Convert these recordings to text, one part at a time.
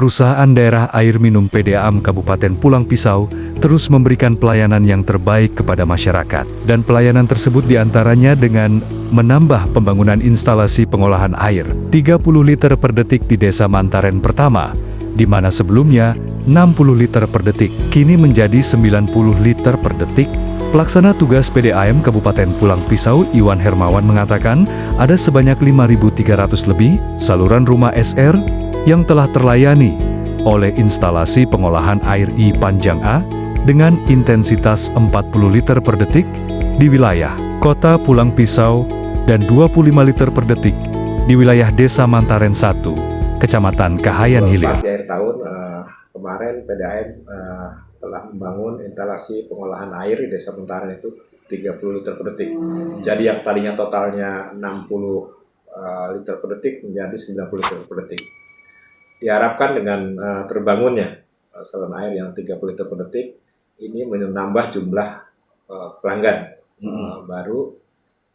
Perusahaan Daerah Air Minum PDAM Kabupaten Pulang Pisau terus memberikan pelayanan yang terbaik kepada masyarakat. Dan pelayanan tersebut diantaranya dengan menambah pembangunan instalasi pengolahan air 30 liter per detik di Desa Mantaren Pertama, di mana sebelumnya 60 liter per detik, kini menjadi 90 liter per detik. Pelaksana tugas PDAM Kabupaten Pulang Pisau Iwan Hermawan mengatakan ada sebanyak 5.300 lebih saluran rumah SR yang telah terlayani oleh instalasi pengolahan air I Panjang A dengan intensitas 40 liter per detik di wilayah Kota Pulang Pisau dan 25 liter per detik di wilayah Desa Mantaren 1, Kecamatan Kahayan Hilir. Di akhir tahun kemarin PDAM telah membangun instalasi pengolahan air di Desa Mantaren itu 30 liter per detik. Jadi yang tadinya totalnya 60 liter per detik menjadi 90 liter per detik. Diharapkan dengan terbangunnya saluran air yang 30 liter per detik ini menambah jumlah pelanggan baru.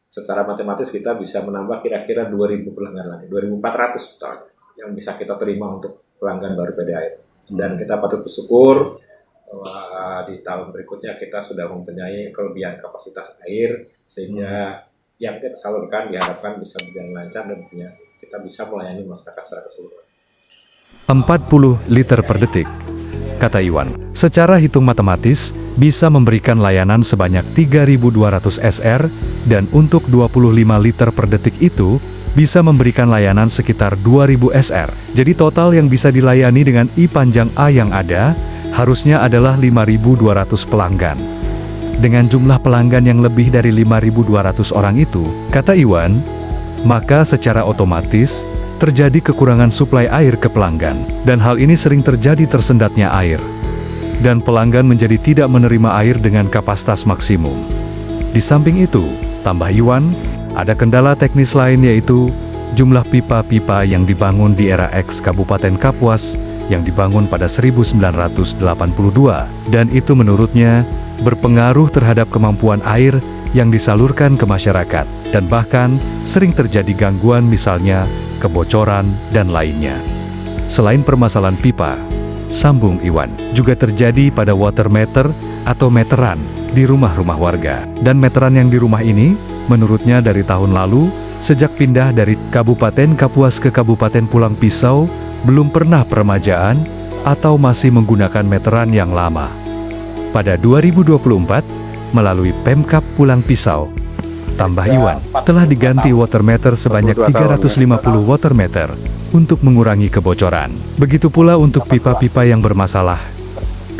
Secara matematis kita bisa menambah kira-kira 2.000 pelanggan lagi, 2.400 total yang bisa kita terima untuk pelanggan baru PDAM. Dan kita patut bersyukur bahwa di tahun berikutnya kita sudah mempunyai kelebihan kapasitas air sehingga yang kita salurkan diharapkan bisa berjalan lancar dan kita bisa melayani masyarakat secara keseluruhan. 40 liter per detik, kata Iwan. Secara hitung matematis, bisa memberikan layanan sebanyak 3.200 SR, dan untuk 25 liter per detik itu, bisa memberikan layanan sekitar 2.000 SR. Jadi total yang bisa dilayani dengan I Panjang A yang ada, harusnya adalah 5.200 pelanggan. Dengan jumlah pelanggan yang lebih dari 5.200 orang itu, kata Iwan, maka secara otomatis, terjadi kekurangan suplai air ke pelanggan, dan hal ini sering terjadi tersendatnya air. Dan pelanggan menjadi tidak menerima air dengan kapasitas maksimum. Di samping itu, tambah Iwan, ada kendala teknis lain yaitu jumlah pipa-pipa yang dibangun di era X Kabupaten Kapuas yang dibangun pada 1982, dan itu menurutnya berpengaruh terhadap kemampuan air yang disalurkan ke masyarakat, dan bahkan sering terjadi gangguan misalnya kebocoran, dan lainnya. Selain permasalahan pipa, sambung Iwan, juga terjadi pada water meter atau meteran di rumah-rumah warga. Dan meteran yang di rumah ini, menurutnya dari tahun lalu, sejak pindah dari Kabupaten Kapuas ke Kabupaten Pulang Pisau, belum pernah peremajaan atau masih menggunakan meteran yang lama. Pada 2024, melalui Pemkab Pulang Pisau, tambah Iwan, telah diganti water meter sebanyak 350 water meter untuk mengurangi kebocoran. Begitu pula untuk pipa-pipa yang bermasalah.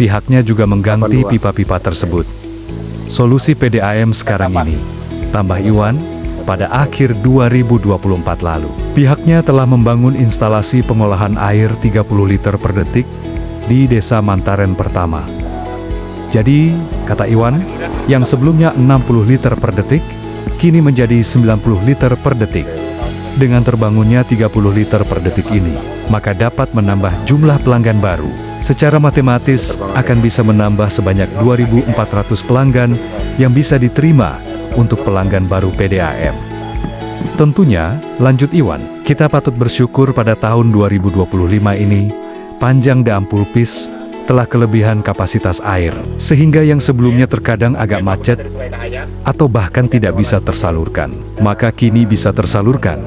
Pihaknya juga mengganti pipa-pipa tersebut. Solusi PDAM sekarang ini, tambah Iwan, pada akhir 2024 lalu, pihaknya telah membangun instalasi pengolahan air 30 liter per detik di Desa Mantaren Pertama. Jadi, kata Iwan, yang sebelumnya 60 liter per detik, kini menjadi 90 liter per detik. Dengan terbangunnya 30 liter per detik ini, maka dapat menambah jumlah pelanggan baru. Secara matematis, akan bisa menambah sebanyak 2.400 pelanggan yang bisa diterima untuk pelanggan baru PDAM. Tentunya, lanjut Iwan, kita patut bersyukur pada tahun 2025 ini, Panjang Dam Pulpis telah kelebihan kapasitas air, sehingga yang sebelumnya terkadang agak macet, atau bahkan tidak bisa tersalurkan, maka kini bisa tersalurkan,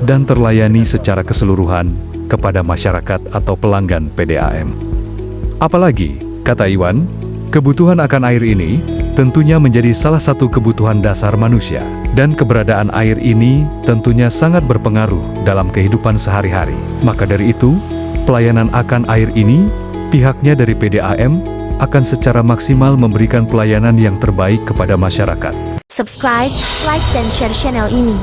dan terlayani secara keseluruhan kepada masyarakat atau pelanggan PDAM. Apalagi, kata Iwan, kebutuhan akan air ini, tentunya menjadi salah satu kebutuhan dasar manusia, dan keberadaan air ini tentunya sangat berpengaruh dalam kehidupan sehari-hari. Maka dari itu, pelayanan akan air ini, pihaknya dari PDAM akan secara maksimal memberikan pelayanan yang terbaik kepada masyarakat. Subscribe, like, dan share channel ini.